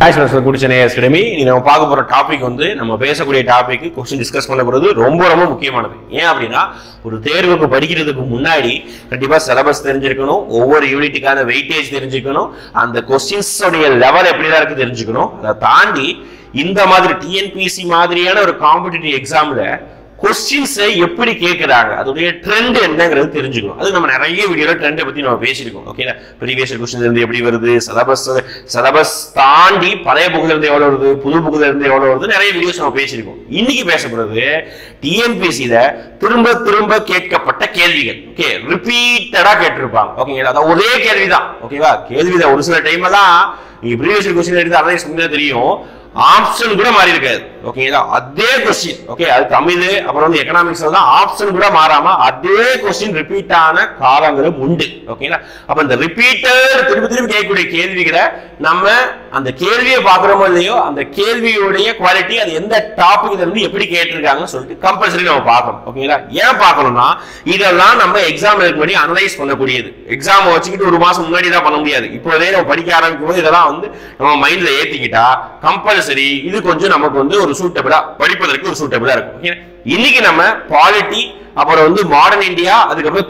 Hi friends, welcome to Chennai Academy. நம்ம பார்க்க போற டாபிக் வந்து நம்ம பேசக்கூடிய டாபிக் क्वेश्चन டிஸ்கஸ் பண்ண போறது ரொம்ப முக்கியமானது. ஏன் அப்படினா ஒரு தேர்வுக்கு படிக்கிறதுக்கு முன்னாடி கண்டிப்பா சிலபஸ் தெரிஞ்சிருக்கணும், ஒவ்வொரு யூனிட்டுக்கான வெயிட்டேஜ் தெரிஞ்சிருக்கணும், அந்த क्वेश्चंस உடைய லெவல் எப்படிதான் இருக்கு தெரிஞ்சிருக்கணும். அத தாண்டி இந்த மாதிரி TNPSC மாதிரியான ஒரு காம்படிட்டிவ் எக்ஸாம்ல क्वेश्चंस எப்படி கேக்குறாங்க, அதோட ட்ரெண்ட் என்னங்கிறது தெரிஞ்சுக்கணும். அது நம்ம நிறைய வீடியோல ட்ரெண்ட் பத்தி நம்ம பேசிருக்கோம். ஓகேனா ப்ரீவியஸ் क्वेश्चंस இருந்து எப்படி வருது, சிலபஸ் தாண்டி பழைய புக்ல இருந்து எவ்வளவு வருது, புது புக்ல இருந்து எவ்வளவு வருது, நிறைய வீடியோஸ் நம்ம பேசிருக்கோம். இன்னைக்கு பேச போறது TNPSC ல திரும்ப கேட்கப்பட்ட கேள்விகள். ஓகே, ரிப்பீட்டடா கேட்டிருப்பாங்க. ஓகேங்களா, அத ஒரே கேள்விதான். ஓகேவா, கேள்விதான். ஒரு சில டைம்ல தான் நீங்க ப்ரீவியஸ் क्वेश्चन எடுத்து அனலைஸ் பண்ணா தெரியும், ஆப்ஷன் கூட மாறி இருக்காது. ஓகேங்களா, அதே क्वेश्चन. ஓகே, அது தமிழ் அப்புறம் வந்து எகனாமிக்ஸ்ல தான் ஆப்ஷன் கூட மாறாம அதே क्वेश्चन ரிப்பீட் ஆன காலங்களும் உண்டு. ஓகேங்களா, அப்ப இந்த ரிப்பீட்டர் திரும்ப கேட்கக்கூடிய கேள்விகளை நம்ம அந்த கேள்வியை பாக்குறோமோ இல்லையோ, அந்த கேள்வியுடைய குவாலிட்டி அது எந்த டாபிக்ல இருந்து எப்படி கேட்டிருக்காங்கன்னு சொல்லிட்டு கம்பல்சரி நம்ம பார்க்கணும். ஓகேங்களா, ஏன் பார்க்கணும்னா இதெல்லாம் நம்ம எக்ஸாம் முன்னாடி அனலைஸ் பண்ணக்கூடியது. எக்ஸாம் வச்சுக்கிட்டு ஒரு மாசம் முன்னாடி தான் பண்ண முடியாது. இப்போதே நம்ம படிக்க ஆரம்பிக்கும் போது இதெல்லாம் வந்து நம்ம மைண்ட்ல ஏத்திக்கிட்டா கம்பல்சரி இது கொஞ்சம் நமக்கு வந்து ஒரு சூட்டபிளா படிப்பதற்கு ஒரு சூட்டபிளா இருக்கும். இன்னைக்கு நம்ம பாலிட்டி, அப்புறம் வந்து மாடர்ன் இந்தியா, அதுக்கப்புறம்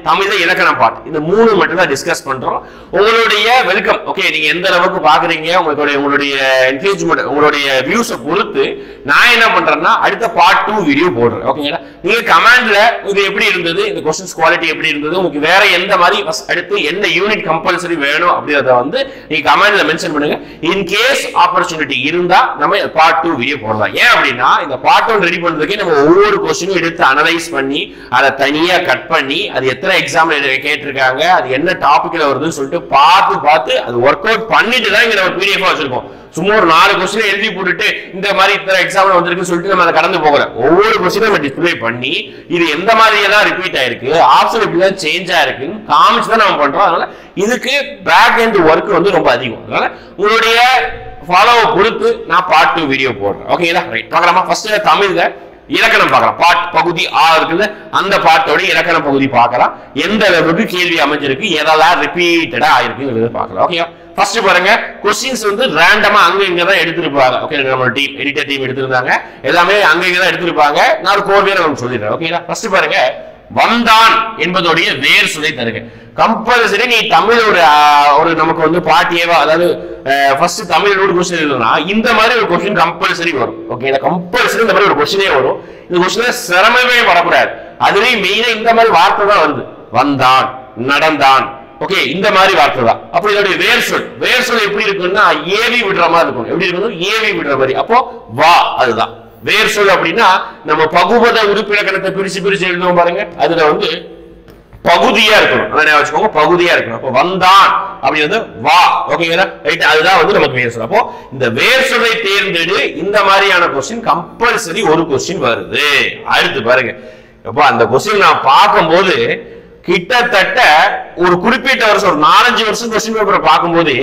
தமிழ் இலக்கணம் பாட்டு, இந்த மூணு மட்டும் தான் டிஸ்கஸ் பண்றோம். உங்களுடைய வெல்கம். ஓகே, நீங்க எந்த அளவுக்கு பாக்குறீங்க, உங்களுடைய என்கரேஜ்மெண்ட், உங்களுடைய வியூஸை பொறுத்து நான் என்ன பண்றேன்னா அடுத்த பார்ட் 2 வீடியோ போடுறேன். ஓகேங்களா, நீங்க கமெண்ட்ல இது எப்படி இருந்தது, இந்த क्वेश्चंस குவாலிட்டி எப்படி இருந்தது, உங்களுக்கு வேற எந்த மாதிரி அடுத்து என்ன யூனிட் கம்பல்சரி வேணும் அப்படிங்கறத வந்து நீங்க கமெண்ட்ல மென்ஷன் பண்ணுங்க. இன் கேஸ் ஆப்பர்ச்சுனிட்டி இருந்தா நம்ம பார்ட் 2 வீடியோ போடலாம். ஏன் அப்படின்னா இந்த பார்ட் 1 ரெடி பண்றதுக்கு நம்ம ஒவ்வொரு क्वेश्चनயும் எடுத்து அனலைஸ் பண்ணி அதை தனியா கட் பண்ணி அது எத்தனை எக்ஸாம்ல கேட்டிருக்காங்க, அது என்ன டாபிக்ல வருதுன்னு சொல்லிட்டு பார்த்து அது ஒர்க் அவுட் பண்ணிட்டு தான் இங்க நம்ம PDF வச்சிருக்கோம். சும்மா ஒரு 4 क्वेश्चन எழுதி போட்டுட்டு இந்த மாதிரி இத்தனை எக்ஸாம்ல வந்திருக்குன்னு சொல்லிட்டு நம்ம அதை கடந்து போகல. ஒவ்வொரு क्वेश्चन நம்ம டிஸ்ப்ளே பண்ணி இது எந்த மாதிரி எல்லாம் ரிப்பீட் ஆயிருக்கு, ஆப்ஷன் எப்படி தான் சேஞ்ச் ஆயிருக்குன்னு காமிச்சு தான் நம்ம பண்றோம். அதனால இதுக்கு பேக் எண்ட் ஒர்க் வந்து ரொம்ப அதிகம். அதனால உங்களுடைய ஃபாலோவை பொறுத்து நான் பார்ட் 2 வீடியோ போடுறேன். ஓகேங்களா, ரைட், பார்க்கலாமா? ஃபர்ஸ்ட் தமிழ்ல இலக்கணம் பார்க்கலாம். பகுதி 6 இருக்குது, அந்த பாட்டோட இலக்கண பகுதி பார்க்கலாம். எந்த அளவுக்கு கேள்வி அமைஞ்சிருக்கு, எதெல்லாம் ரிப்பீட்டடா ஆயிருக்குங்கிறது பார்க்கலாம். ஓகே, ஃபர்ஸ்ட் பாருங்க, क्वेश्चंस வந்து ரேண்டமா அங்க இங்க தான் எடுத்துருப்பாங்க. ஓகே, நம்ம டீம் எடிட்டர் டீம் எடுத்திருந்தாங்க, எல்லாமே அங்க இங்க தான் எடுத்திருப்பாங்க. நான் ஒரு கோர்வையா நான் சொல்லிடுறேன். ஓகேங்களா, ஃபர்ஸ்ட் பாருங்க, வந்தான் என்பதோடைய வேர் சொல்லை தருங்க. கம்பல்சரி நீ தமிழ் ஒரு நமக்கு வந்து பாட்டியவா, அதாவது ஃபர்ஸ்ட் தமிழ் ஒரு क्वेश्चन எழுதுனா இந்த மாதிரி ஒரு क्वेश्चन கம்பல்சரி வரும். ஓகே, கம்பல்சரி இந்த மாதிரி ஒரு क्वेश्चनே வரும். இந்த क्वेश्चनல சிரமமே வரக்கூடாது. அதுலயும் மெயினா இந்த மாதிரி வார்த்தை தான் வருது, வந்தான், நடந்தான். ஓகே, இந்த மாதிரி வார்த்தை தான். அப்போ இதோட வேர் சொல் எப்படி இருக்குன்னா ஏவி விடுற மாதிரி இருக்கும். எப்படி இருக்கணும், ஏவி விடுற மாதிரி. அப்போ வா, அதுதான் வேர் சொல். அப்படின்னா நம்ம பகுபத உறுப்பிலக்கணத்தை பிரிச்சு எழுதுவோம் பாருங்க, அதுல வந்து பகுதியா இருக்கணும். அதான் வச்சுக்கோங்க, பகுதியா இருக்கணும். அப்போ வந்தான் அப்படிங்கிறது வா. ஓகேங்களா, ரைட், அதுதான் வந்து நமக்கு வேர் சொல். அப்போ இந்த வேர் சொல்லை தேர்ந்தெடு. இந்த மாதிரியான क्वेश्चन கம்பல்சரி ஒரு क्वेश्चन வருது. அடுத்து பாருங்க, அப்போ அந்த क्वेश्चन நான் பார்க்கும்போது கிட்டத்தட்ட ஒரு குறிப்பிட்ட வருஷம், ஒரு 4-5 வருஷம் क्वेश्चन பேப்பரை பார்க்கும்போது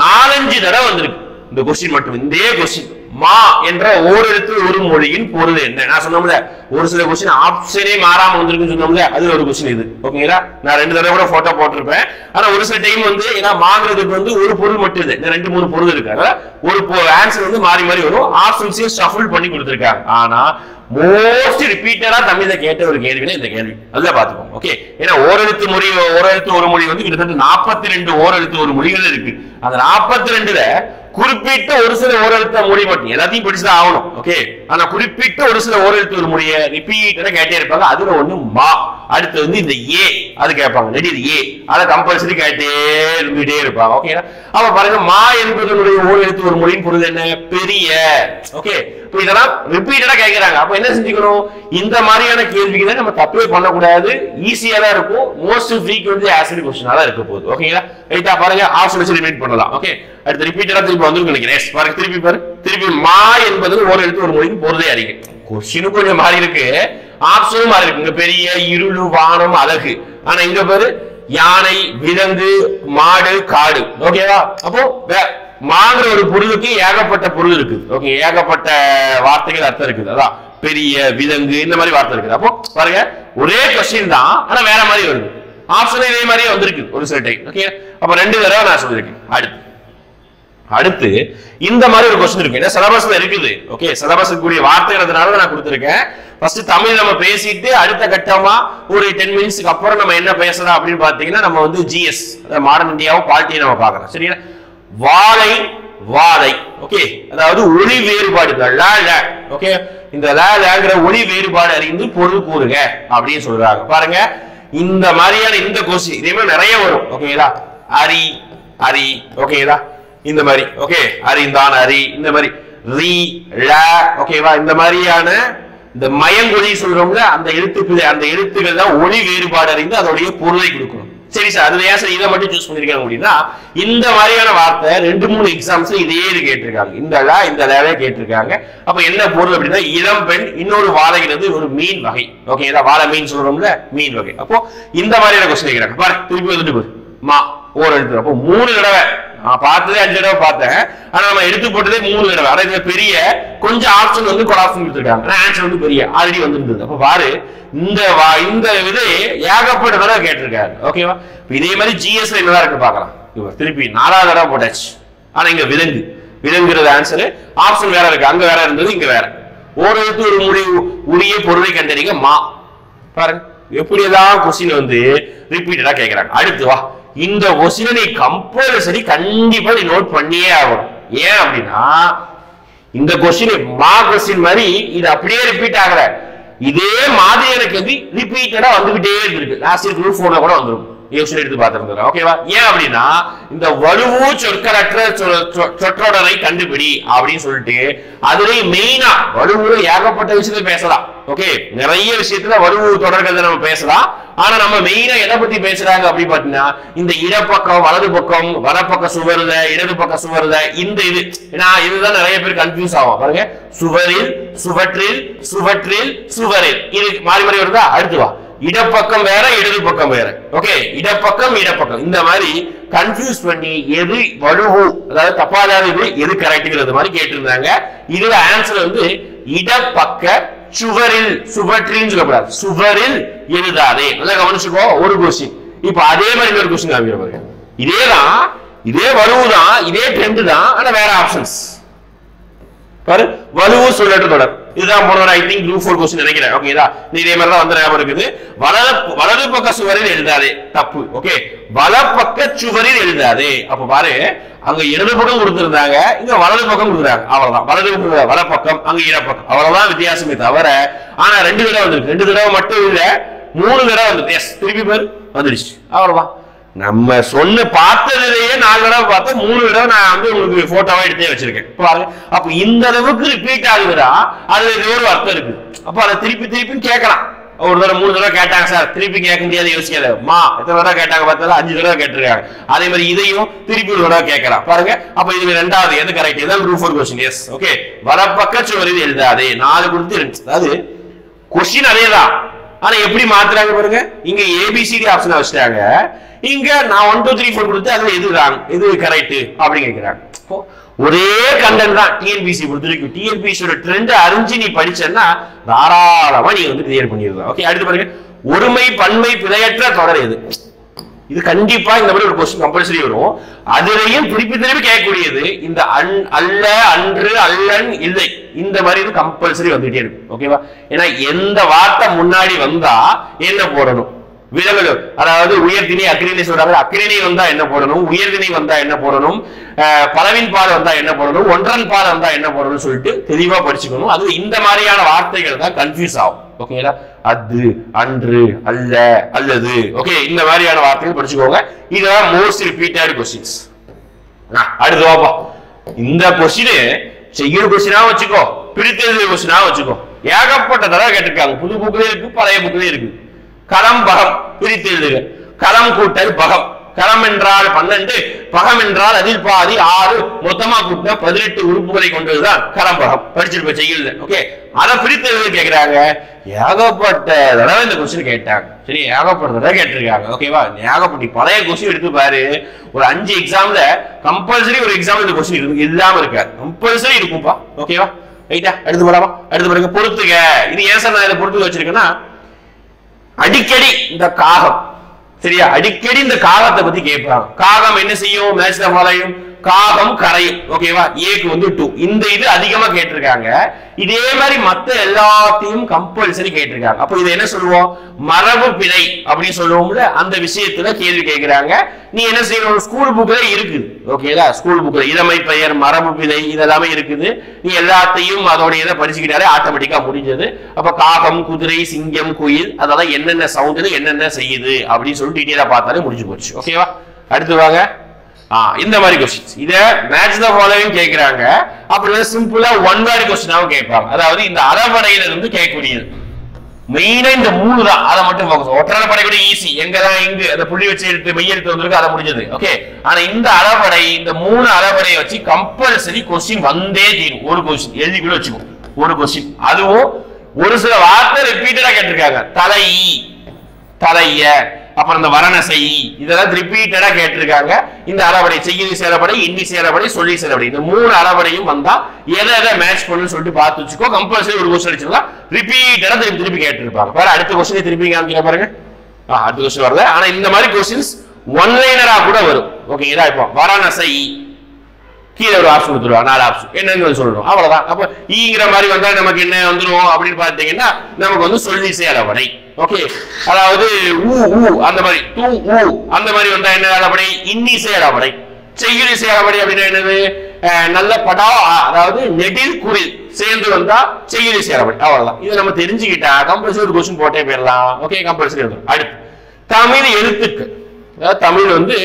4-5 தடவை வந்திருக்கு இந்த क्वेश्चन மட்டும். இந்த क्वेश्चन மா என்ற ஓரெழுத்து ஒரு மொழியின் பொருள் என்ன? நான் சொன்னோம்ல ஒரு சில क्वेश्चन ஆப்ஷனே மாறாம வந்திருக்குன்னு சொன்னோம்ல, அதுல ஒரு क्वेश्चन இது. ஓகேங்களா, நான் 2 தடவை கூட போட்டோ போட்டிருப்பேன். ஆனா ஒரு சில டைம் வந்து ஏன்னா மாங்கிறதுக்கு வந்து ஒரு பொருள் மட்டும் இல்லை, 2-3 பொருள் இருக்கு. அதனால ஒரு ஆன்சர் வந்து மாறி வரும். ஆப்ஷன்ஸையும் ஷஃபிள் பண்ணி கொடுத்திருக்காங்க. ஆனா மோஸ்ட் ரிப்பீட்டடா தமிழ்ல கேட்ட ஒரு கேள்வினா இந்த கேள்வி. அதுல பாத்துக்கோங்க. ஓகே, ஏன்னா ஓரெழுத்து ஒரு மொழி வந்து கிட்டத்தட்ட 42 ஓரெழுத்து ஒரு மொழிகள் இருக்கு. அந்த 42ல குறிப்பிட்ட ஒரு சில ஓரெழுத்த மொழி மட்டும், எல்லாத்தையும் படிச்சுதான் ஆகணும். ஓகே, ஆனா குறிப்பிட்ட ஒரு சில ஓரெழுத்து ஒரு மொழியை ரிப்பீட்டடா கேட்டே இருப்பாங்க. அதுல ஒண்ணு மா. அடுத்து வந்து இந்த ஏ, அது கேட்பாங்க. இது ஏ, அதை கம்பல்சரி கேட்டே இருப்பாங்க. ஓகே, அப்ப பாருங்க, மா என்பதனுடைய ஓரெழுத்து ஒரு மொழியின் பொருள் என்ன? பெரிய. ஓகே, இதெல்லாம் ரிப்பீட்டடா கேட்கிறாங்க. அப்ப என்ன செஞ்சுக்கணும், இந்த மாதிரியான கேள்விகளை நம்ம தப்பே பண்ணக்கூடாது. ஈஸியா தான் இருக்கும். மோஸ்ட் ஃப்ரீக்வென்ட்லி ஆஸ்க்டு क्वेश्चनா தான் இருக்க போகுது. ஓகேங்களா, ரைட்டா, பாருங்க ஆப்ஷன் வச்சு ரிப்பீட் பண்ணலாம். ஓகே, அடுத்து ரிப்பீட்டடா திருப்பி வந்துருக்கு நினைக்கிறேன். பாருங்க, திருப்பி மா என்பது ஒரு எழுத்து ஒரு மொழியின் பொருளே அறிக்கை. क्वेश्चन கொஞ்சம் மாறி இருக்கு, ஆப்ஷனும் மாறி இருக்கு. இங்க பெரிய, இருளு, வானம், அழகு. ஆனா இங்க பாரு, யானை, விலங்கு, மாடு, காடு. ஓகேவா, அப்போ மாங்கிற ஒரு பொருளுக்கு ஏகப்பட்ட பொருள் இருக்குது. ஓகே, ஏகப்பட்ட வார்த்தைகள் அர்த்தம் இருக்குது. அதான் பெரிய, விலங்கு, இந்த மாதிரி வார்த்தை இருக்குது. அப்போ பாருங்க, ஒரே क्वेश्चन தான், ஆனா வேற மாதிரி வருது. ஆப்ஷன் இதே மாதிரியே வந்திருக்கு ஒரு சில டைம். ஓகே, அப்ப 2 தடவை நான் சொல்லியிருக்கேன். அடுத்து அடுத்து இந்த மாதிரி ஒரு क्वेश्चन இருக்கு. ஏன்னா சிலபஸ்ல இருக்குது. ஓகே, சிலபஸ்க்கு கூடிய வார்த்தைங்கிறதுனால நான் கொடுத்திருக்கேன். ஃபர்ஸ்ட் தமிழ் நம்ம பேசிட்டு அடுத்த கட்டமா ஒரு 10 மினிட்ஸ்க்கு அப்புறம் நம்ம என்ன பேசலாம் அப்படின்னு பாத்தீங்கன்னா நம்ம வந்து ஜிஎஸ் மாடர்ன் இந்தியாவும் பாலிட்டியை நம்ம பார்க்கலாம். சரியா? வாழை வாழை. ஓகே, அதாவது ஒளி வேறுபாடு. ஓகே, இந்த லாங்கிற ஒளி வேறுபாடு அறிந்து பொருள் கூறுக அப்படின்னு சொல்றாங்க. பாருங்க, இந்த மாதிரியான இந்த கொஸ்டின் இதே மாதிரி நிறைய வரும். ஓகேங்களா? அரி அரி. ஓகேங்களா? இந்த மாதிரி. ஓகே, அறிந்தான் அரி. இந்த மாதிரி ரி ல. ஓகேவா? இந்த மாதிரியான இந்த மயங்கொலி சொல்றோம்ல, அந்த எழுத்துக்கள் தான் ஒளி வேறுபாடு அறிந்து அதோடைய பொருளை கொடுக்கணும். சரி சார், அது ஏன் சார் இதை மட்டும் சூஸ் பண்ணிருக்காங்க அப்படின்னா இந்த மாதிரியான வார்த்தை 2-3 எக்ஸாம்ஸ்ல இதே கேட்டிருக்காங்க. இந்த லாவே கேட்டிருக்காங்க. அப்ப என்ன பொருள் அப்படின்னா இளம் பெண், இன்னொரு வாழைங்கிறது ஒரு மீன் வகை. ஓகேங்களா? வாழை மீன் சொல்றோம்ல, மீன் வகை. அப்போ இந்த மாதிரியான கொஸ்டின் கேட்கிறாங்க. பாரு, திருப்பி வந்துட்டு போய் மா ஓர் எழுத்து. அப்போ 3 தடவை நான் பார்த்ததே 5 தடவை பார்த்தேன். ஆனா நம்ம எடுத்து போட்டதே 3 தடவை. ஆனா இதுல பெரிய கொஞ்சம் ஆப்ஷன் வந்து கொலாப்ஷன் கொடுத்துருக்காங்க. ஆனா ஆன்சர் வந்து பெரிய ஆல்ரெடி வந்துருந்தது. அப்ப பாரு, இந்த இது ஏகப்பட்ட தடவை கேட்டிருக்காரு. ஓகேவா? இதே மாதிரி ஜிஎஸ்ல என்னதான் இருக்கு பாக்கலாம். திருப்பி 4வது தடவை போட்டாச்சு. ஆனா இங்க விலங்குறது ஆன்சர். ஆப்ஷன் வேற இருக்கு. அங்க வேற இருந்தது, இங்க வேற. ஒரு எழுத்து ஒரு உரிய பொருளை கண்டறிங்க மா. பாருங்க, எப்படியெல்லாம் கொஸ்டின் வந்து ரிப்பீட்டடா கேட்கிறாங்க. அடுத்து வா, இந்த கொஸ்டினை நீ கம்பல்சரி கண்டிப்பா நீ நோட் பண்ணியே ஆகணும். ஏன் அப்படின்னா இந்த கொஸ்டின் மா கொஸ்டின் மாதிரி இது அப்படியே ரிப்பீட் ஆகல. இதே மாதிரி எனக்கு வந்து ரிப்பீட்டடா வந்துகிட்டே இருக்கு. லாஸ்ட் இயர் குரூப் 4ல கூட வந்துரும். எடுத்து பார்த்திருந்தோம். ஓகேவா? ஏன் அப்படின்னா இந்த வலுவு சொற்களற்ற சொற்றொடரை கண்டுபிடி அப்படின்னு சொல்லிட்டு அதுல மெயினா வலுவுல ஏகப்பட்ட விஷயத்த பேசலாம். ஓகே, நிறைய விஷயத்துல வலுவு தொடர்கள் நம்ம பேசலாம். ஆனா நம்ம மெயினா எதை பத்தி பேசுறாங்க அப்படி பாத்தீங்கன்னா இந்த இடப்பக்கம் வலது பக்கம் வலப்பக்க சுவருத இடது பக்க சுவருத இந்த இது. ஏன்னா இதுதான் நிறைய பேர் கன்ஃபியூஸ் ஆகும். பாருங்க, சுவரில் சுவற்றில் சுவற்றில் சுவரில் இது மாறி மாறி வருதா? அடுத்து வா, இடப்பக்கம் வேற இடது பக்கம் வேற. ஓகே, இடப்பக்கம் இந்த மாதிரி கன்ஃபியூஸ் பண்ணி எது வலுவு அதாவது தப்பாதாது எது கரெக்ட்ங்கிறது மாதிரி கேட்டிருந்தாங்க. இதுல ஆன்சர் வந்து இடப்பக்க சுவரில் சுவற்றின்னு சொல்லக்கூடாது, சுவரில் எழுதாதே. நல்லா கவனிச்சுக்கோ. ஒரு கொஸ்டின். இப்ப அதே மாதிரி ஒரு கொஸ்டின் காமிக்கிறேன். இதேதான், இதே வலுவுதான், இதே ட்ரெண்ட் தான், ஆனா வேற ஆப்ஷன்ஸ். பாரு, வலுவு சொல்லட்டு தொடர். இதுதான் போன ஐ திங்க் குரூப் 4 क्वेश्चन நினைக்கிறேன். ஓகேதா? இதே மாதிரி தான் வந்து ஞாபகம் இருக்குது. வலது பக்க சுவரில் எழுதாதே. தப்பு. ஓகே, வலப்பக்க சுவரில் எழுதாதே. அப்ப பாரு, அங்க இடது பக்கம் கொடுத்திருந்தாங்க, இங்க வலது பக்கம் கொடுக்குறாங்க. அவ்வளவுதான். வலது வலப்பக்கம், அங்க இடப்பக்கம். அவ்வளவுதான் வித்தியாசமே தவிர ஆனா 2 தடவை வந்துருக்கு. 2 தடவை மட்டும் இல்ல, 3 தடவை வந்து எஸ் திருப்பி பேர் வந்துடுச்சு. அவ்வளவுதான். நம்ம சொன்ன பார்த்ததுலயே 4 தடவை பார்த்தா 3 தடவை நான் வந்து உங்களுக்கு போட்டோவா எடுத்தே வச்சிருக்கேன். பாருங்க, அப்ப இந்த அளவுக்கு ரிப்பீட் ஆகுதுடா, அதுல ஏதோ ஒரு அர்த்தம் இருக்கு. அப்ப அதை திருப்பி கேட்கலாம். ஒரு தடவை 3 தடவை கேட்டாங்க சார், திருப்பி கேட்க முடியாது, யோசிக்காத. மா எத்தனை தடவை கேட்டாங்க பார்த்தா 5 தடவை கேட்டிருக்காங்க. அதே மாதிரி இதையும் திருப்பி ஒரு தடவை கேட்கலாம். பாருங்க, அப்ப இதுல 2வது எது கரெக்ட்? இதான் குரூப் 4 क्वेश्चन. எஸ். ஓகே, வலப்பக்க சுவரில் எழுதாதே. 4 கொடுத்து, அதாவது क्वेश्चन அதேதான், ஆனா எப்படி மாத்துறாங்க பாருங்க. இங்க ஏபிசிடி ஆப்ஷன் வச்சுட்டாங்க, இங்க நான் 1 2 3 4 கொடுத்து அதுல எது ராங் எது கரெக்ட் அப்படி கேக்குறாங்க. ஒரே கண்டென்ட் தான் டிஎன்பிசி பொறுத்தவரைக்கும். டிஎன்பிசியோட ட்ரெண்ட் அறிஞ்சு நீ படிச்சேன்னா தாராளமா நீ வந்து கிளியர் பண்ணிடலாம். ஓகே, அடுத்து பாருங்க, ஒருமை பன்மை பிழையற்ற தொடர் எது? இது கண்டிப்பா இந்த மாதிரி ஒரு क्वेश्चन கம்பல்சரி வரும். அதுலயும் திருப்பி கேட்கக்கூடியது இந்த அல்ல அன்று அல்லன் இல்லை இந்த மாதிரி இது கம்பல்சரி வந்துட்டே இருக்கும். ஓகேவா? ஏன்னா எந்த வார்த்தை முன்னாடி வந்தா என்ன போடணும்? விலகல், அதாவது உயர்திணை அக்கிரிணை சொல்றாங்க. அக்கிரிணை வந்தா என்ன போடணும், உயர்திணை வந்தா என்ன போடணும், பலவின் பால் வந்தா என்ன போடணும், ஒன்றன் பால் வந்தா என்ன போடணும்னு சொல்லிட்டு தெளிவா படிச்சுக்கணும். அது இந்த மாதிரியான வார்த்தைகள் தான் கன்ஃபியூஸ் ஆகும். ஓகேங்களா? அது, அன்று, அல்ல, அல்லது. ஓகே, இந்த மாதிரியான வார்த்தைகள் படிச்சுக்கோங்க. இதுதான் மோஸ்ட் ரிப்பீட்டட் क्वेश्चंस. அடுத்து வாப்பா, இந்த क्वेश्चन செய்யுள் क्वेश्चना வச்சுக்கோ, பிரித்தெழுதுற क्वेश्चना வச்சுக்கோ. ஏகப்பட்ட தடவை கேட்டிருக்காங்க. புது புக்லயே இருக்கு, பழைய புக்லயே இருக்கு. களம் பகம் பிரித்து எழுதுக. களம் கூட்டல் பகம். களம் என்றால் 12, பகம் என்றால் அதில் பாதி 6, மொத்தமா கூட்டினா 18 உறுப்புகளை கொண்டதுதான் களம் பகம். படிச்சிருப்ப செய்யல. ஓகே, அதை பிரித்து எழுத கேட்கிறாங்க. ஏகப்பட்ட தடவை இந்த क्वेश्चन கேட்டாங்க. சரி, ஏகப்பட்ட தடவை கேட்டிருக்காங்க. ஓகேவா? ஏகப்பட்ட பழைய क्वेश्चन எடுத்து பாரு. ஒரு 5 எக்ஸாம்ல கம்பல்சரி ஒரு எக்ஸாம் இந்த क्वेश्चन இருக்கு, இல்லாம இருக்காது, கம்பல்சரி இருக்கும்பா. ஓகேவா? ரைட்டா? அடுத்து போலாமா? அடுத்து பாருங்க, பொறுத்துக. இது ஏன் சார் நான் இதை பொறுத்து வச்சிருக்கேன்னா, அடிக்கடி இந்த காகம், சரியா, அடிக்கடி இந்த காகத்தை பத்தி கேட்பாங்க. காகம் என்ன செய்யும்? மேட்ச்ல வளையும், காகம் கரையும். ஓகேவா? ஏக்கு வந்து 2. இந்த இது அதிகமா கேட்டிருக்காங்க. இதே மாதிரி மத்த எல்லாத்தையும் கம்பல்சரி கேட்டிருக்காங்க. அப்போ இதை என்ன சொல்லுவோம்? மரபு பிழை அப்படின்னு சொல்லுவோம்ல, அந்த விஷயத்துல கேள்வி கேட்கிறாங்க. நீ என்ன செய்யணும்? ஸ்கூல் புக்ல இருக்குது. ஓகேதா? ஸ்கூல் புக்ல இளமை பெயர், மரபு பிழை இதெல்லாமே இருக்குது. நீ எல்லாத்தையும் அதோட இதை படிச்சுக்கிட்டாலே ஆட்டோமேட்டிக்கா முடிஞ்சது. அப்ப காகம், குதிரை, சிங்கம், குயில் அதெல்லாம் என்னென்ன சவுண்ட் என்னென்ன செய்யுது அப்படின்னு சொல்லி டீட்டெயிலா பார்த்தாலே முடிஞ்சு போச்சு. ஓகேவா? அடுத்து வாங்க. இந்த மாதிரி क्वेश्चंस இத மேட்ச் தி ஃபாலோவிங் கேக்குறாங்க. அப்படியே சிம்பிளா ஒன் வேர்ட் क्वेश्चनாவும் கேட்பாங்க. அதாவது இந்த அறவடையில இருந்து கேட்கக்கூடியது மெயினா இந்த மூணு தான். அத மட்டும் ஃபோக்கஸ். ஒற்றை படை கூட ஈஸி. எங்கதான் இங்க அந்த புள்ளி வச்சு எடுத்து மெய் எடுத்து வந்திருக்கு அத முடிஞ்சது. ஓகே. ஆனா இந்த அறவடை இந்த மூணு அறவடையை வச்சு கம்பல்சரி क्वेश्चन வந்தே தீரும். ஒரு क्वेश्चन எழுதி கூட வச்சுக்கோ. ஒரு क्वेश्चन. அதுவும் ஒரு சில வார்த்தை ரிப்பீட்டடா கேட்டிருக்காங்க. தலை, தலைய, அப்புறம் இந்த வரணசை இதெல்லாம் ரிப்பீட்டடா கேட்டிருக்காங்க. இந்த அறவடை செய்யுள் சேரபடை, இன்னி சேரபடை, சொல்லி சேரபடை இந்த மூணு அறவடையும் வந்தா எதை எதை மேட்ச் பண்ணுன்னு சொல்லிட்டு பார்த்து வச்சுக்கோ. கம்பல்சரி ஒரு क्वेश्चन அடிச்சிடலாம். ரிப்பீட்டடா திருப்பி கேட்டிருப்பாங்க. வேற அடுத்த क्वेश्चन திருப்பி காமிக்கிற பாருங்க. அடுத்த क्वेश्चन வரல. ஆனா இந்த மாதிரி क्वेश्चंस ஒன் லைனரா கூட வரும். ஓகேங்களா? இப்போ வரணசை கீழே ஒரு ஆப்ஷன் கொடுத்துருவாங்க. 4 ஆப்ஷன் என்னன்னு சொல்லணும். அவ்வளவுதான். அப்ப ஈங்கிற மாதிரி வந்தா நமக்கு என்ன வந்துடும் அப்படின்னு பாத்தீங்கன்னா நமக்கு வந்து சொல்லி சேரபடை. ஓகே. அதாவது ஊ ஊ அந்த மாதிரி தூ ஊ அந்த மாதிரி வந்தா என்ன அறவடை? இன்னி சேரபடை. செய்யுள் சேரபடை அப்படின்னா என்னது? நல்ல படா அதாவது நெடில் குறில் சேர்ந்து வந்தா செய்யுள் சேரபடை. அவ்வளவுதான். இதை நம்ம தெரிஞ்சுக்கிட்டா கம்பல்சரி ஒரு क्वेश्चन போட்டே போயிடலாம். ஓகே. கம்பல்சரி வந்துடும். அடுத்து தமிழ் எழுத்துக்கள். அதாவது தமிழ் வந்து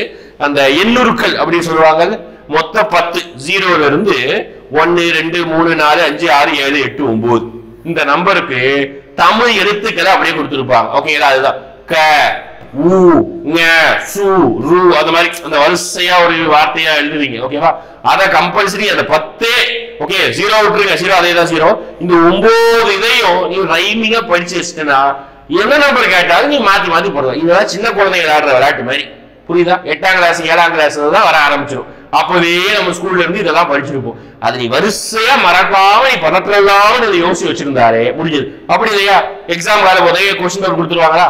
அந்த எண்ணுருக்கள் அப்படின்னு சொல்லுவாங்க. மொத்தம் 10 0ல இருந்து 1 2 3 4 5 6 7 8 9 இந்த நம்பருக்கு தமிழ் எழுத்துக்களை அப்படியே கொடுத்திருப்பாங்க. ஓகேங்களா? அதுதான் க உ ஞ சு ரு அந்த மாதிரி அந்த வரிசையா ஒரு வார்த்தையா எழுதுவீங்க. ஓகேவா? அத கம்பல்சரி அந்த 10 ஓகே 0 விட்டுருங்க. 0 அதேதான் 0. இந்த 9 இதையும் நீ ரைமிங்கா படிச்சு வச்சிட்டனா என்ன நம்பர் கேட்டாலும் நீ மாத்தி மாத்தி போடலாம். இதெல்லாம் சின்ன குழந்தைங்க விளையாடுற விளையாட்டு மாதிரி. புரியுதா? 8ஆம் கிளாஸ் 7ஆம் கிளாஸ் தான் வர ஆரம்பிச்சிடும். அப்பவே நம்ம ஸ்கூல்ல இருந்து இதெல்லாம் படிச்சிருப்போம். அது நீ வரிசையா மறக்காம நீ பணத்துல இல்லாம நீ யோசிச்சு வச்சிருந்தாரு முடிஞ்சது. அப்படி இல்லையா? எக்ஸாம் கால உதவிய क्वेश्चन பேப்பர் கொடுத்துருவாங்களா?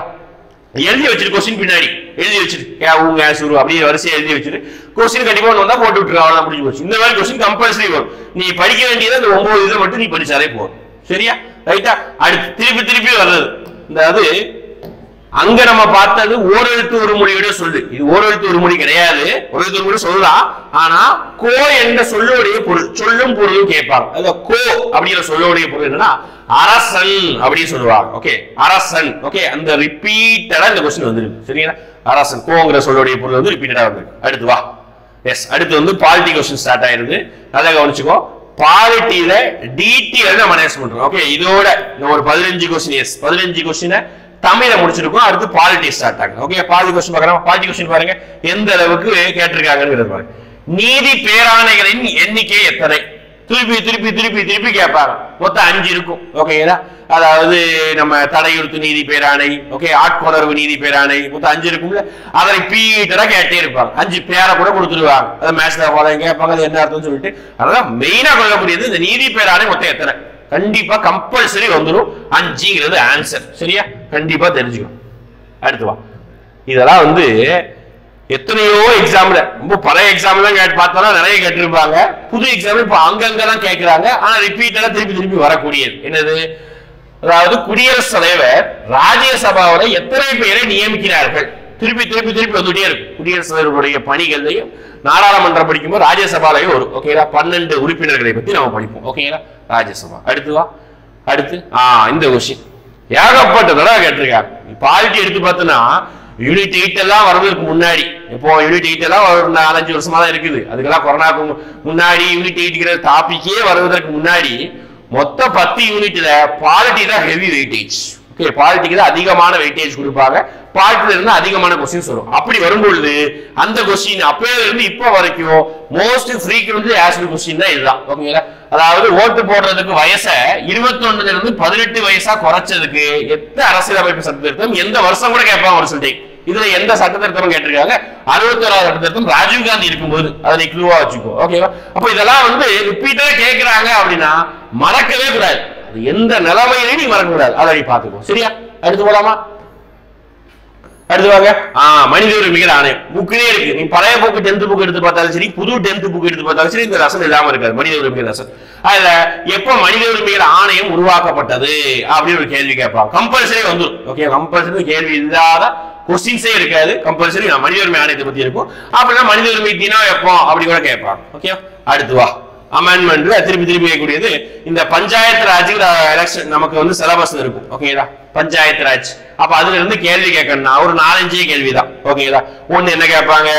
எழுதி வச்சிரு. क्वेश्चन பின்னாடி எழுதி வச்சிரு. ஊங்க சுரு அப்படியே வரிசையா எழுதி வச்சிரு. क्वेश्चन கண்டிப்பா ஒண்ணு வந்தா போட்டு விட்டுரு. அவ்வளவுதான் முடிஞ்சு போச்சு. இந்த மாதிரி क्वेश्चन கம்பல்சரி வரும். நீ படிக்க வேண்டியது அந்த 9 இதை மட்டும் நீ படிச்சாலே போதும். சரியா? ரைட்டா? அடுத்து திருப்பி திருப்பி வர்றது இந்த அங்க நம்ம பார்த்தது ஓரெழுத்து ஒரு மொழியோட சொல்லு. இது ஓரெழுத்து ஒரு மொழி கிடையாது. ஒரு எழுத்து ஒரு மொழி சொல்லலாம். ஆனா கோ என்ற சொல்லுடைய பொருள் சொல்லும் பொருளும் கேட்பாங்க. அதுல கோ அப்படிங்கிற சொல்லுடைய பொருள் என்னன்னா அரசன் அப்படின்னு சொல்லுவாங்க. ஓகே. அரசன். ஓகே. அந்த ரிப்பீட்டடா இந்த क्वेश्चन வந்துருக்கு. சரிங்களா? அரசன் கோங்கிற சொல்லுடைய பொருள் வந்து ரிப்பீட்டடா வந்துருக்கு. அடுத்து வா. எஸ். அடுத்து வந்து பாலிட்டி क्वेश्चन ஸ்டார்ட் ஆயிருது. நல்லா கவனிச்சுக்கோ. பாலிட்டியில டீட்டெயில் நம்ம அனலைஸ் பண்றோம். ஓகே. இதோட ஒரு 15 क्वेश्चन. எஸ் 15 क्वेश्चन தமிழ முடிச்சிருக்கோம். அடுத்து பாலிட்டி ஸ்டார்ட் ஆகுது. ஓகே. பாலிட்டி क्वेश्चन பார்க்கலாம். பாலிட்டி क्वेश्चन பாருங்க எந்த அளவுக்கு கேட்டிருக்காங்கன்னு பாருங்க. நீதி பேராணைகளின் எண்ணிக்கை எத்தனை? திருப்பி திருப்பி திருப்பி திருப்பி கேட்பாங்க. மொத்தம் 5 இருக்கும். ஓகேங்களா? அதாவது நம்ம தடையுறுத்து நீதி பேராணை, ஓகே, ஆட்கொணர்வு நீதி பேராணை மொத்தம் 5 இருக்கும்ல. அதை ரிப்பீட்டடா கேட்டே இருப்பாங்க. 5 பேரை கூட கொடுத்துருவாங்க. அதை மேட்ச்ல ஃபாலோயிங் கேட்பாங்க. அது என்ன அர்த்தம்னு சொல்லிட்டு அதெல்லாம் மெயினா சொல்லக்கூடியது இந்த நீதி பேராணை மொத்தம் எத்தனை கண்டிப்பா கம்பல்சரி வந்துடும். 5ங்கிறது ஆன்சர். சரியா? கண்டிப்பா தெரிஞ்சுக்கணும். அடுத்து வா. இதெல்லாம் வந்து எத்தனையோ எக்ஸாம்ல ரொம்ப பழைய எக்ஸாம்லாம் பார்த்தோம்னா நிறைய கேட்டிருப்பாங்க. புது எக்ஸாம் இப்ப அங்கங்கதான் கேட்கிறாங்க. ஆனா ரிப்பீட்டடா திருப்பி திருப்பி வரக்கூடியது என்னது? அதாவது குடியரசுத் தலைவர் ராஜ்யசபாவோட எத்தனை பேரை நியமிக்கிறார்கள்? திருப்பி திருப்பி திருப்பி வந்துட்டே இருக்கும். குடியரசுத் தலைவருடைய பணிகளையும் நாடாளுமன்றம் படிக்கும்போது ராஜ்யசபாலையும் வரும். ஓகேங்களா? 12 உறுப்பினர்களை பத்தி நம்ம படிப்போம். ஓகேங்களா? ராஜ்யசபா. அடுத்து வா. அடுத்து இந்த क्वेश्चन ஏகப்பட்ட தடவை கேட்டிருக்காங்க. பாலிட்டி எடுத்து பார்த்தோன்னா யூனிட் 8 எல்லாம் வர்றதுக்கு முன்னாடி இப்போ யூனிட் 8 எல்லாம் ஒரு 4-5 வருஷமா தான் இருக்குது. அதுக்கெல்லாம் கொரோனாக்கு முன்னாடி யூனிட் 8ங்கிற டாபிக்கே வருவதற்கு முன்னாடி மொத்தம் 10 யூனிட்ல பாலிட்டி தான் ஹெவி வெயிட்டேஜ். ஓகே. பாலிட்டிக்கு தான் அதிகமான வெயிட்டேஜ் கொடுப்பாங்க. பாலிட்டில இருந்து அதிகமான क्वेश्चंस வரும். அப்படி வரும்பொழுது அந்த क्वेश्चन அப்பவே இருந்து இப்போ வரைக்கும் மோஸ்ட் ஃப்ரீக்வென்ட்லி ஆஸ்க்டு क्वेश्चन தான் இதுதான். ஓகேங்களா? அதாவது ஓட்டு போடுறதுக்கு வயசை 21ல இருந்து 18 வயசா குறைச்சதுக்கு எந்த அரசியலமைப்பு சட்ட திருத்தம் எந்த வருஷம் கூட கேட்பாங்க ஒரு சில. இதுல எந்த சட்ட திருத்தமும் கேட்டிருக்காங்க? 61வது சட்ட திருத்தம் ராஜீவ் காந்தி இருக்கும்போது அதை க்ளூவா வச்சுக்கோ. ஓகேவா? அப்ப இதெல்லாம் வந்து ரிப்பீட்டடா கேட்கிறாங்க அப்படின்னா மறக்கவே கூடாது. அது எந்த நிலைமையிலையும் நீ மறக்க கூடாது. அதை நீ பாத்துக்கோ. சரியா? அடுத்து போலாமா? அடுத்து வாங்க மனித உரிமைகள் ஆணையம் புக்கிலே இருக்கு. நீ பழைய புக்கு 10th புக் எடுத்து பார்த்தாலும் சரி, புது 10th புக் எடுத்து பார்த்தாலும் சரி, இந்த லெசன் இல்லாம இருக்காது. மனித உரிமைகள் லெசன். அதுல எப்ப மனித உரிமைகள் ஆணையம் உருவாக்கப்பட்டது அப்படின்னு ஒரு கேள்வி கேட்பாங்க. கம்பல்சரி வந்துடும். ஓகே, கம்பல்சரி கேள்வி இல்லாத கொஸ்டின்ஸே இருக்காது. கம்பல்சரி மனித உரிமை ஆணையத்தை பத்தி இருக்கும். அப்படின்னா மனித உரிமை தினம் எப்போ அப்படி கூட கேட்பாங்க. ஓகே, அடுத்து வா அமெண்ட்மெண்ட் திருப்பி கேட்கக்கூடியது இந்த பஞ்சாயத்து ராஜ் எலெக்ஷன் நமக்கு வந்து சிலபஸ் இருக்கும். ஓகேடா, பஞ்சாயத்து ராஜ். அப்ப அதுல இருந்து கேள்வி கேட்கணும்னா ஒரு 4-5 கேள்விதான். ஓகேங்களா, ஒண்ணு என்ன கேட்பாங்க,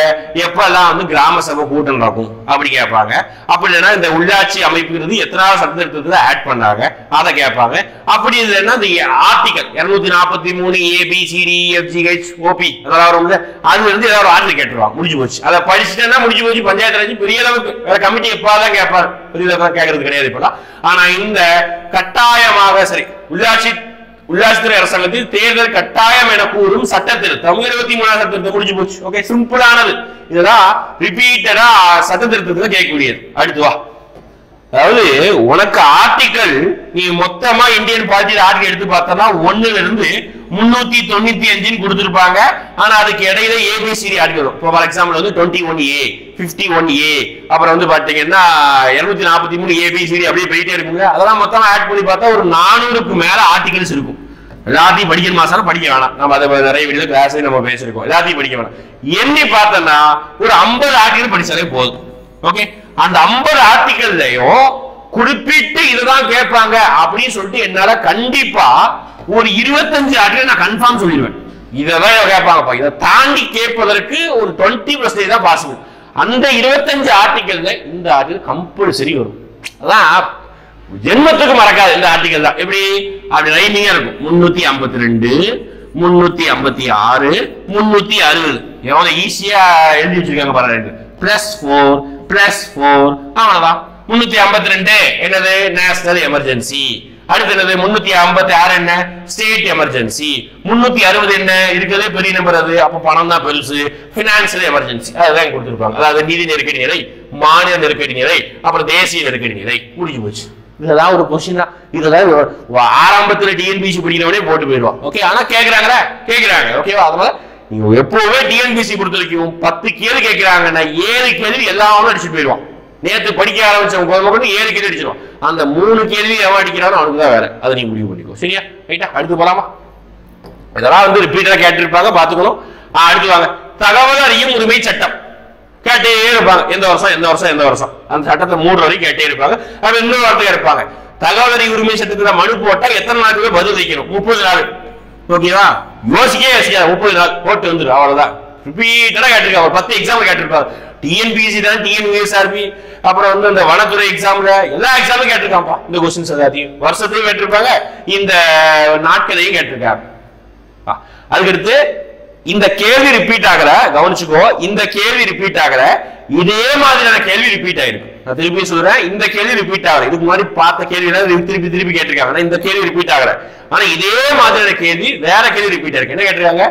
எப்பெல்லாம் வந்து கிராம சபை கூட்டம் நடக்கும் அப்படி கேட்பாங்க. அப்படி இல்லைன்னா இந்த உள்ளாட்சி அமைப்புங்கிறது எத்தனாவது சட்ட திருத்தத்துல ஆட் பண்ணாங்க அதை கேட்பாங்க. அப்படி இல்லைன்னா இந்த ஆர்டிகல் 243 ABCDEFGHOP அதெல்லாம் வரும்ல, அதுல இருந்து ஏதாவது ஆர்டிகல் கேட்டுருவாங்க. முடிஞ்சு போச்சு. அதை படிச்சுட்டேன்னா முடிஞ்சு போச்சு. பஞ்சாயத்து ராஜ் பெரிய அளவுக்கு கமிட்டி எப்பாதான் கேட்பாரு, பெரிய அளவுக்கு கேட்கறது கிடையாது இப்பெல்லாம். ஆனா இந்த கட்டாயமாக சரி உள்ளாட்சித்துறை அரசாங்கத்தில் தேர்தல் கட்டாயம் என கூறும் சட்ட திருத்தம் 23ஆம் சட்ட திருத்தம் முடிஞ்சு போச்சு. ஓகே, சிம்பிளானது. இதெல்லாம் ரிப்பீட்டடா சட்ட திருத்தத்துல கேட்கக்கூடியது. அடுத்து வா, அதாவது உனக்கு ஆர்டிகல் நீ மொத்தமா இந்தியன் பாலிட்டியில் ஆர்டிகல் எடுத்து பார்த்தா 1ல இருந்து 395 கொடுத்திருப்பாங்க. ஆனா அதுக்கு இடையில ABCD ஆர்டிகல் வரும். ஃபார் எக்ஸாம்பிள் வந்து 21A 51A அப்புறம் வந்து பாத்தீங்கன்னா 243 ABCD அப்படியே போயிட்டே இருக்குங்க. அதெல்லாம் மொத்தமா ஆட் பண்ணி பார்த்தா ஒரு 400க்கு மேல ஆர்டிகல்ஸ் இருக்கும். எல்லாத்தையும் படிக்கிற மாசம் படிக்க வேணாம். நம்ம அதை நிறைய வீடியோ கிளாஸ்ல நம்ம பேசிருக்கோம். எல்லாத்தையும் படிக்க வேணாம். எண்ணி பார்த்தோம்னா ஒரு 50 ஆர்டிகல் படிச்சாலே போதும். ஓகே, அந்த 50 ஆர்டிகல்லையும் குறிப்பிட்டு இதுதான் கேட்பாங்க அப்படின்னு சொல்லிட்டு என்னால கண்டிப்பா ஒரு 25 ஆர்டிகல் நான் கன்ஃபார்ம் சொல்லிடுவேன். இததான் கேட்பாங்கப்பா. இதை தாண்டி கேட்பதற்கு ஒரு 20% தான் பாசிபிள். அந்த 25 ஆர்டிகல்ல இந்த ஆர்டிகல் கம்பல்சரி வரும். அதான் ஜென்மத்துக்கு மறக்காது இந்த ஆர்டிகல் தான். எப்படி அப்படி ரைமிங்கா இருக்கும். 352 356 360 எவ்வளவு ஈஸியா எழுதி வச்சிருக்காங்க பாருங்க. +4 அவ்வளவுதான். 352 என்னது, நேஷனல் எமர்ஜென்சி. அடுத்து என்னது 356 என்ன, ஸ்டேட் எமர்ஜென்சி. 360 என்ன இருக்கிறது பெரிய நம்பர், அது அப்ப பணம் தான் பெருசு, பினான்சியல் எமர்ஜென்சி. அதுதான் கொடுத்திருப்பாங்க. அதாவது நிதி நெருக்கடி நிலை, மாநில நெருக்கடி நிலை, அப்புறம் தேசிய நெருக்கடி நிலை. முடிஞ்சு போச்சு. இதெல்லாம் ஒரு கொஸ்டின் தான். இதெல்லாம் ஆரம்பத்துல டிஎன்பிசி படிக்கிறவனே போட்டு போயிடுவான். ஓகே, ஆனா கேக்குறாங்க. ஓகேவா, அதனால நீங்க எப்பவுமே டிஎன்பிசி பொறுத்த வரைக்கும் 10 கேள்வி கேட்கிறாங்கன்னா 7 கேள்வி எல்லாமே அடிச்சுட்டு போயிடுவான். நேற்று படிக்க ஆரம்பிச்சவங்க 7 கேள்வி அடிச்சிடும். அந்த 3 கேள்வி எவன் அடிக்கிறானோ அவனுக்கு தான் வேற. அதை நீ முடிவு பண்ணிக்கோ. சரியா, ரைட்டா? அடுத்து போலாமா? இதெல்லாம் வந்து ரிப்பீட்டடா கேட்டிருப்பாங்க, பாத்துக்கணும். அடுத்து வாங்க, தகவல் அறியும் உரிமை சட்டம் கேட்டே இருப்பாங்க. எந்த வருஷம் அந்த சட்டத்தை 3 வரைக்கும் கேட்டே இருப்பாங்க. அப்ப இன்னொரு வார்த்தை இருப்பாங்க, தகவல் அறியும் உரிமை சட்டத்துல மனு போட்டா எத்தனை நாளுக்கு பதில் வைக்கணும்? 30 நாள். ஓகேவா, யோசிக்காது. 30 நாள் போட்டு வந்துடும், அவ்வளவுதான். ரிப்பீட்டடா கேட்டிருக்காங்க. 10 எக்ஸாம் கேட்டிருப்பாங்க. டிஎன்பிசி தான், டிஎன்யூஎஸ்ஆர்பி, அப்புறம் வந்து அந்த வனத்துறை எக்ஸாம்ல எல்லா எக்ஸாமும் கேட்டிருக்காங்கப்பா. இந்த கொஸ்டின்ஸ் எல்லாத்தையும் வருஷத்தையும் கேட்டிருப்பாங்க, இந்த நாட்களையும் கேட்டிருக்காங்க. அதுக்கடுத்து இந்த கேள்வி ரிப்பீட் ஆகல, கவனிச்சுக்கோ. இந்த கேள்வி ரிப்பீட் ஆகல, இதே மாதிரியான கேள்வி ரிப்பீட் ஆயிருக்கு. நான் திருப்பி சொல்றேன், இந்த கேள்வி ரிப்பீட் ஆகல. இதுக்கு முன்னாடி பார்த்த கேள்வி திருப்பி கேட்டிருக்காங்க. இந்த கேள்வி ரிப்பீட் ஆகல. ஆனா இதே மாதிரியான கேள்வி வேற கேள்வி ரிப்பீட் ஆயிருக்கு. என்ன கேட்டிருக்காங்க,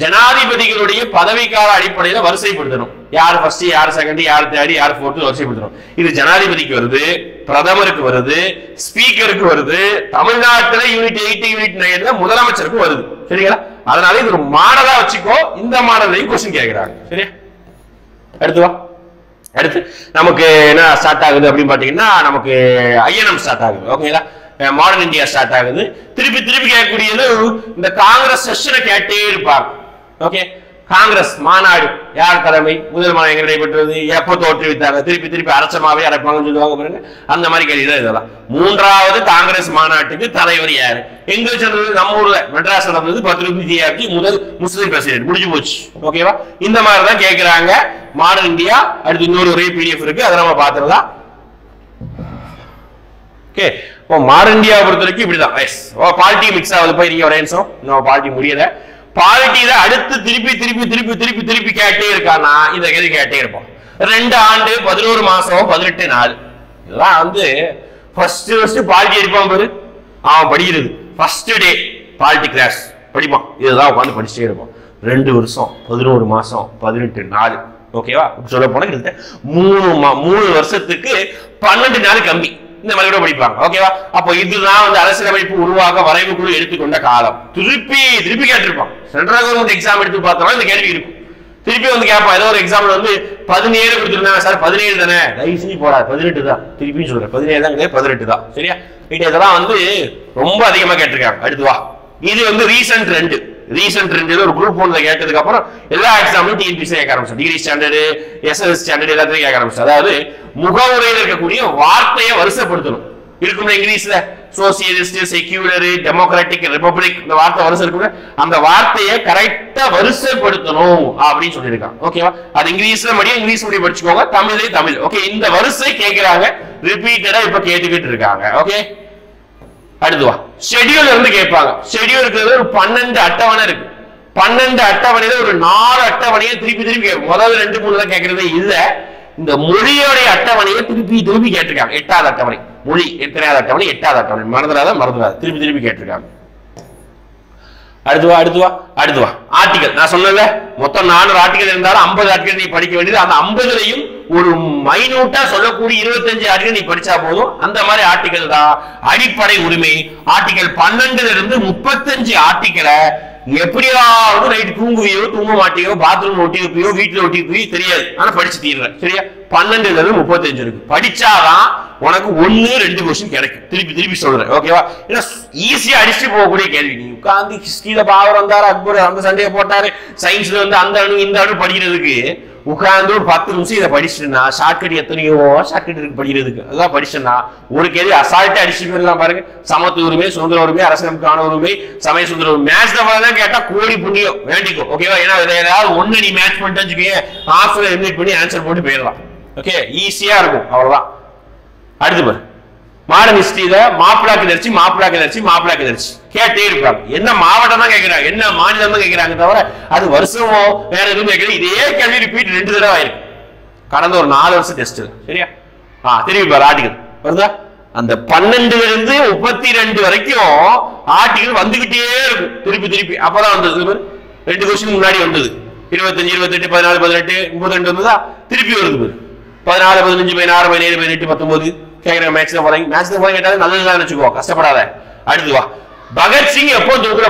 ஜனாதிபதிகளுடைய பதவிக்கால அடிப்படையில வரிசைப்படுத்தணும். யார் ஃபர்ஸ்ட், யார் செகண்ட், யார் தேர்ட், யார் ஃபோர்த் வரிசைப்படுத்தணும். இது ஜனாதிபதிக்கு வருது, பிரதமருக்கு வருது, ஸ்பீக்கருக்கு வருது, தமிழ்நாட்டுல யூனிட் 8 யூனிட் 9 முதலமைச்சருக்கு வருது. சரிங்களா? அதனால இது ஒரு மாடலா வச்சுக்கோ. இந்த மாடலையும் கொஸ்டின் கேட்கிறாங்க. சரியா? அடுத்து வா. அடுத்து நமக்கு என்ன ஸ்டார்ட் ஆகுது அப்படின்னு பாத்தீங்கன்னா, நமக்கு ஐஎன்எம் ஸ்டார்ட் ஆகுது. ஓகேங்களா? மாடர்ன் இந்தியா ஸ்டார்ட் ஆகுது. திருப்பி கேட்கக்கூடியது இந்த காங்கிரஸ் செஷனை கேட்டே இருப்பாங்க. ஓகே, காங்கிரஸ் மாநாடு யார் தலைமை, முதல் மாநாடு எங்க நடைபெற்றது, எப்போ தோற்றுவித்தாங்க, திருப்பி அரசமாவே அரைப்பாங்கன்னு சொல்லுவாங்க பாருங்க. அந்த மாதிரி கேள்விதான் இதெல்லாம். 3வது காங்கிரஸ் மாநாட்டுக்கு தலைவர் யாரு, எங்க சொன்னது, நம்ம ஊர்ல மெட்ராஸ் நடந்தது, பிரதிநிதியாக்கி முதல் முஸ்லிம் பிரசிடென்ட். முடிஞ்சு போச்சு. ஓகேவா? இந்த மாதிரிதான் கேட்கிறாங்க மாடர்ன் இந்தியா. அடுத்து இன்னொரு ஒரே பிடிஎஃப் இருக்கு, அதை நம்ம பாத்துறதா. ஓகே, மாடர்ன் இந்தியாவை பொறுத்த வரைக்கும் இப்படிதான். பாலிட்டி மிக்ஸ் ஆகுது. போய் நீங்க ஒரே நிமிஷம், இன்னும் பாலிட்டி முடியல. பாலிட்டியில அடுத்து திருப்பி கேட்டே இருக்கானா, இந்த கேள்வி கேட்டே இருப்போம். 2 ஆண்டு 11 மாசம் 18 நாள். இதெல்லாம் வந்து ஃபர்ஸ்ட் பாலிட்டி அடிப்பான் பாரு, அவன் படிக்கிறது ஃபர்ஸ்ட் டே பாலிட்டி கிளாஸ் படிப்பான். இதுதான் உட்காந்து படிச்சுட்டே இருப்பான். 2 வருஷம் 11 மாசம் 18 நாள். ஓகேவா? சொல்ல போனா 3 வருஷத்துக்கு 12 நாள் கம்மி. இந்த மாதிரி கூட படிப்பாங்க. ஓகேவா? அப்போ இதுதான் வந்து அரசியலமைப்பு உருவாக வரைவு குழு எடுத்துக்கொண்ட காலம். திருப்பி கேட்டிருப்பான். சென்ட்ரல் கவர்மெண்ட் எக்ஸாம் எடுத்து பார்த்தோம்னா இந்த கேள்வி இருக்கும். திருப்பி வந்து கேட்பான், ஏதோ ஒரு எக்ஸாம்ல வந்து 17 கொடுத்துருந்தாங்க சார், 17 தானே, தயவு செஞ்சு போடாது 18 தான், திருப்பியும் சொல்றேன் 17 தான் கிடையாது 18 தான். சரியா? இதெல்லாம் வந்து ரொம்ப அதிகமா கேட்டிருக்காங்க. அடுத்து வா, இது வந்து ரீசன்ட் ட்ரெண்ட் ஒரு குரூப் 1ல கேட்டதுக்கு அப்புறம் எல்லா எக்ஸாம்லயும் டிஎன்பிசி கேட்க ஆரம்பிச்சு, டிகிரி ஸ்டாண்டர்டு எஸ்எஸ் ஸ்டாண்டர்டு எல்லாத்தையும் கேட்க ஆரம்பிச்சு. அதாவது முகவுரையில் இருக்கக்கூடிய வார்த்தையை வரிசைப்படுத்தணும். இருக்கும்ல இங்கிலீஷ்ல சோசியலிஸ்ட், செக்யூலர், டெமோக்ராட்டிக், ரிபப்ளிக், இந்த வார்த்தை வரிசை இருக்குல்ல, அந்த வார்த்தையை கரெக்டா வரிசைப்படுத்தணும் அப்படின்னு சொல்லியிருக்காங்க. ஓகேவா? அது இங்கிலீஷ்ல முடியும், இங்கிலீஷ் முடியும் படிச்சுக்கோங்க, தமிழ்ல தமிழ். ஓகே, இந்த வரிசை கேட்கிறாங்க, ரிப்பீட்டடா இப்ப கேட்டுக்கிட்டு இருக்காங்க. ஓகே, அடுத்து வா, ஷெட்யூல் இருந்து கேட்பாங்க. ஷெட்யூல் இருக்கிறது ஒரு 12 அட்டவணை இருக்கு. 12 அட்டவணையில ஒரு 4 அட்டவணையை திருப்பி முதல்ல 2-3 தான் கேட்கறதே இல்ல. இந்த மொழியோடைய அட்டவணையை திருப்பி கேட்டிருக்காங்க. 8வது அட்டவணை மொழி, 8வது அட்டவணை 8வது அட்டவணை, மறந்துடாத திருப்பி கேட்டிருக்காங்க. அடுத்து வா ஆர்டிகல். நான் சொன்னல மொத்தம் 400 ஆர்டிகல் இருந்தாலும் 50 ஆர்டிகல் நீ படிக்க வேண்டியது. அந்த 50லயும் ஒரு மைனூட்டா சொல்லக்கூடிய 25 ஆர்டிகல் நீ படிச்சா போதும். அந்த மாதிரி ஆர்டிகல் தான் அடிப்படை உரிமை. ஆர்டிகல் 12ல இருந்து 35 ஆர்டிகலை எப்படியாவது நைட்டு தூங்குவியோ தூங்க மாட்டியோ, பாத்ரூம் ஒட்டி வைப்பியோ, வீட்டுல ஒட்டி வைப்பியோ தெரியாது, ஆனா படிச்சு தீர்ற. சரியா? 12ல இருந்து 35 இருக்கு. படிச்சாதான் உனக்கு 1-2 கொஸ்டின் கிடைக்கும். திருப்பி சொல்றேன். ஓகேவா? ஏன்னா ஈஸியா அடிச்சுட்டு போகக்கூடிய கேள்வி. நீ உட்காந்து ஹிஸ்டரியில பாவர் வந்தாரு, அக்பர் அந்த சண்டையை போட்டாரு, சயின்ஸ்ல வந்து அந்த அணு இந்த அணு படிக்கிறதுக்கு உட்கார்ந்து ஒரு 10 நிமிஷம் இதை படிச்சுட்டுனா, ஷார்ட்கட் எத்தனையோ ஷார்ட்கட் இருக்கு படிக்கிறதுக்கு, அதான் படிச்சுன்னா ஒரு கேள்வி அசால்ட்டா அடிச்சுட்டு போயிடலாம். பாருங்க, சமத்துவ உரிமை, சுதந்திர உரிமை, அரசியலுக்கான உரிமை, சமய சுதந்திர உரிமை, மேட்ச் தான் கேட்டா கோடி புண்ணியம் வேண்டிக்கோ. ஓகேவா? ஏன்னா ஏதாவது ஒண்ணு நீ மேட்ச் பண்ணிட்டு வச்சுக்கோங்க, ஆஃப்ல எலிமினேட் பண்ணி ஆன்சர் போட்டு போயிடலாம். ஓகே, ஈஸியா இருக்கும், அவ்வளவுதான். அடுத்து பாரு, மாடர்ன் ஹிஸ்டரியில மாப்பிளாக்கு தரிச்சு கேட்டே இருப்பாங்க. என்ன மாவட்டம் தான் கேட்கிறாங்க, என்ன மாநிலம் தான் கேட்கிறாங்க, தவிர அது வருஷமோ வேற எதுவும் கேட்கல. இதே கேள்வி ரிப்பீட் 2 தடவை ஆயிருக்கு கடந்த ஒரு 4 வருஷம் டெஸ்ட். சரியா? திருப்பி பாரு, ஆர்டிகல் வருதா? அந்த 12ல இருந்து 32 வரைக்கும் ஆர்டிகல் வந்துகிட்டே இருக்கும் திருப்பி. அப்பதான் வந்தது 2 கொஸ்டின் முன்னாடி வந்தது. 25, 28, 14, 18, 32 வந்ததா? திருப்பி வருது 14, 15, 16, 17, 18, 19 கேட்கிற. மேட்ச் தான் போறாங்க கேட்டாலும் நல்லா நினைச்சுக்கோ, கஷ்டப்படாத. அடுத்து வா, பகத்சிங் எப்போ தூக்குல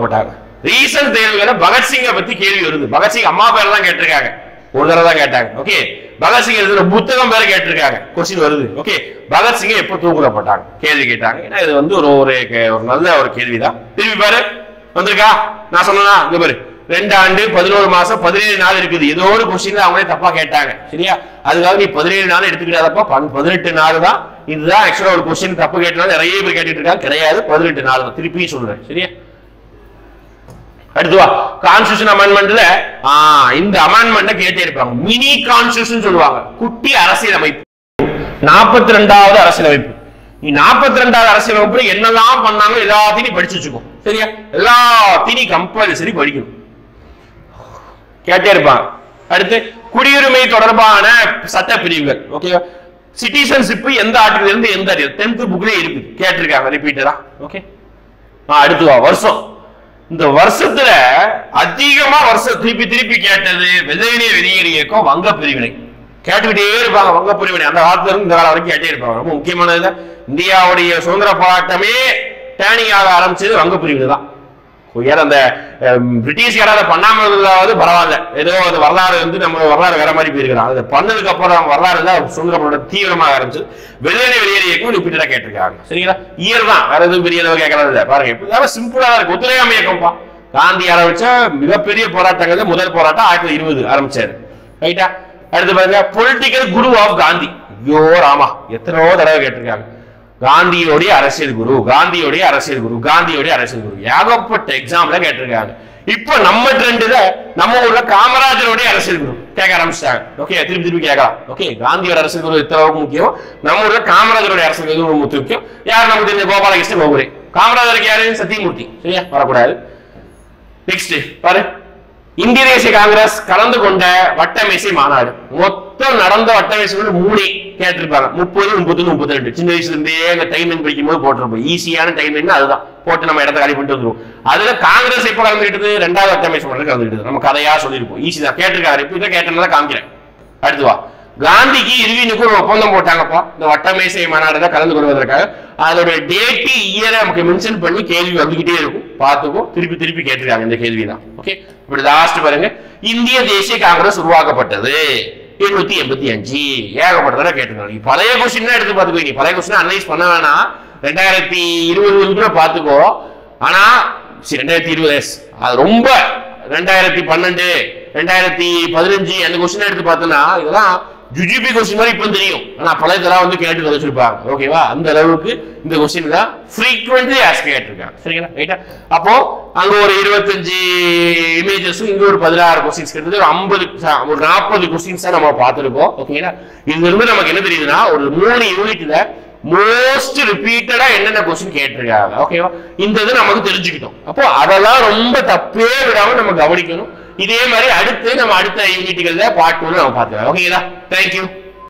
போட்டாங்க. ரீசன்ட் தேர்வுகளை பகத்சிங்கை பத்தி கேள்வி வருது. பகத்சிங் அம்மா பேர் தான் கேட்டிருக்காங்க, ஒரு தடவை தான் கேட்டாங்க. ஓகே, பகத்சிங் எழுதுற புத்தகம் பேரை கேட்டிருக்காங்க, கொஸ்டின் வருது. ஓகே, பகத்சிங்கை எப்போ தூக்குல போட்டாங்க கேள்வி கேட்டாங்க. ஏன்னா இது வந்து ஒரு நல்ல ஒரு கேள்விதான். திருப்பி பாரு, வந்திருக்கா? நான் சொன்னா இங்க பாரு, 2 ஆண்டு 11 மாசம் 17 நாள் இருக்குது. ஏதோ ஒரு கொஸ்டின் அவங்களே தப்பா கேட்டாங்க. சரியா? அதுக்காக நீ 17 நாள் எடுத்துக்கிட்டாதப்பா, 18 நாள் தான். இதுதான் ஆக்சுவலா ஒரு கொஸ்டின் தப்பு கேட்டாலும் நிறைய பேர் கேட்டுட்டு இருக்காங்க. கிடையாது, 18 நாள் தான். திருப்பி சொல்றேன். சரியா? அடுத்து வா, கான்ஸ்டிடியூஷன் அமெண்ட்மெண்ட்ல இந்த அமெண்ட்மெண்ட்டை கேட்டே இருப்பாங்க. மினி கான்ஸ்டிடியூஷன் சொல்லுவாங்க, குட்டி அரசியலமைப்பு. 42வது அரசியலமைப்பு. நீ 42வது அரசியலமைப்பு என்னெல்லாம் பண்ணாங்க எல்லாத்தையும் படிச்சு வச்சுக்கோ. சரியா? எல்லாத்தையும் கம்பல்சரி படிக்கணும், கேட்டே இருப்பாங்க. அடுத்து குடியுரிமை தொடர்பான சட்ட பிரிவுகள். ஓகேவா? சிட்டிசன்ஷிப் எந்த ஆர்டிகல் இருந்து எந்த 10th புக்லயே இருக்கு, கேட்டிருக்காங்க ரிப்பீட்டடா. ஓகே, அடுத்து வா, வருஷம். இந்த வருஷத்துல அதிகமா திருப்பி கேட்டது வெள்ளையனே வெளியேறு இயக்கம், வங்க பிரிவினை கேட்டுக்கிட்டே இருப்பாங்க. வங்க பிரிவினை அந்த காலத்துல இருந்து இந்த காலம் வரைக்கும் கேட்டே இருப்பாங்க. ரொம்ப முக்கியமானது, இந்தியாவுடைய சுதந்திர போராட்டமே டேர்னிங் ஆக ஆரம்பிச்சது வங்க பிரிவினை தான். அந்த பிரிட்டிஷ் யாராவது பண்ணாம இருந்தாவது பரவாயில்ல, ஏதோ அது வரலாறு வந்து நம்ம வரலாறு வேற மாதிரி போயிருக்கிறோம். அதை பண்ணதுக்கு அப்புறம் வரலாறு தான் சுதந்திர போராட்டம் தீவிரமாக ஆரம்பிச்சு வெள்ளையனே வெளியேறியக்கும் ரிப்பீட்டடா கேட்டிருக்காங்க. சரிங்களா? இயர் தான், வேற எதுவும் பெரிய அளவு கேட்கறது இல்லை. பாருங்க, இப்ப சிம்பிளா இருக்கு. ஒத்துழையாமை இயக்கம்பா, காந்தி ஆரம்பிச்ச மிகப்பெரிய போராட்டங்கள். முதல் போராட்டம் 1920 ஆரம்பிச்சாரு. ரைட்டா? அடுத்து பாருங்க, பொலிட்டிக்கல் குரு ஆஃப் காந்தி. ஐயோ ராமா, எத்தனையோ தடவை கேட்டிருக்காங்க. காந்தியோடைய அரசியல் குரு, ஏகப்பட்ட எக்ஸாம்ல கேட்டிருக்காங்க. இப்ப நம்ம ட்ரெண்ட்ல நம்ம ஊர்ல காமராஜருடைய அரசியல் குரு கேட்க ஆரம்பிச்சிட்டாங்க. ஓகே, திருப்பி கேட்கலாம். ஓகே, காந்தியோட அரசியல் குரு எத்தனை முக்கியம், நம்ம ஊர்ல காமராஜருடைய அரசியல் குரு முக்கியம். யார் நமக்கு தெரிஞ்ச கோபாலகிருஷ்ணன் கோகுலே. காமராஜருக்கு யாரு? சத்தியமூர்த்தி. சரியா? வரக்கூடாது. நெக்ஸ்ட் பாரு, இந்திய தேசிய காங்கிரஸ் கலந்து கொண்ட வட்டமேசை மாநாடு. மொத்தம் நடந்த வட்டமேசைகள் 3 கேட்டிருப்பாங்க. 30, 31, 32. சின்ன வயசுல இருந்தே அந்த டைம்லைன் படிக்கும் போது போட்டிருப்போம். ஈஸியான டைம்லைன் அதுதான் போட்டு நம்ம இடத்த காலி பண்ணிட்டு வந்துருவோம். அதுல காங்கிரஸ் எப்ப கலந்துக்கிட்டது? 2வது வட்டமேசை மாநாடு கலந்துக்கிட்டது. நம்ம கதையா சொல்லியிருப்போம். ஈஸி தான், கேட்டிருக்காரு. இப்ப இதை கேட்டனால காமிக்கிறேன். அடுத்து வா, காந்திக்கு இர்வினுக்கு ஒரு ஒப்பந்தம் போட்டாங்கப்பா இந்த வட்டமேசை மாநாடுல கலந்து கொள்வதற்காக. அதோட டேட்டு இயரை நமக்கு மென்ஷன் பண்ணி கேள்வி வந்துகிட்டே இருக்கும், பார்த்துக்கோ. திருப்பி திருப்பி கேட்டிருக்காங்க இந்த கேள்வி தான். ஓகே, இப்படி லாஸ்ட் பாருங்க, இந்திய தேசிய காங்கிரஸ் உருவாக்கப்பட்டது 885. ஏகப்பட்டதெல்லாம் கேட்டிருக்காங்க. பழைய கொஸ்டின் எடுத்து பார்த்துக்கோ. நீ பழைய கொஸ்டின் அனலைஸ் பண்ண வேணாம், 2020 பார்த்துக்கோ. ஆனா 2020 அது ரொம்ப 2012 2015 அந்த கொஸ்டின் எடுத்து பார்த்தோம்னா இதெல்லாம் ஜுஜிபி கொஸ்டின் மாதிரி இப்போ தெரியும். ஆனா பழையதெல்லாம் வந்து கேட்டு வச்சிருப்பாங்க. ஓகேவா, அந்த அளவுக்கு இந்த கொஸ்டின் தான் ஃப்ரீக்வென்ட்லி ஆஸ்க் கேட்டிருக்காங்க. சரிங்களா, ரைட்டா? அப்போ அங்க ஒரு 25 இமேஜஸும் இங்க ஒரு 16 கொஸ்டின்ஸ் கிட்டத்தட்ட ஒரு 40 கொஸ்டின்ஸ் தான் நம்ம பார்த்துருக்கோம். ஓகேங்களா, இதுல இருந்து நமக்கு என்ன தெரியுதுன்னா ஒரு 3 யூனிட்ல மோஸ்ட் ரிப்பீட்டடா என்னென்ன கொஸ்டின் கேட்டிருக்காங்க. ஓகேவா, இந்த இது நமக்கு தெரிஞ்சுக்கிட்டோம். அப்போ அதெல்லாம் ரொம்ப தப்பே விடாம நம்ம கவனிக்கணும். இதே மாதிரி அடுத்து நம்ம அடுத்த யூனிட்டுகள்ல பார்ட் 1 நம்ம பார்த்துக்கலாம். ஓகேங்களா, தேங்க்யூ.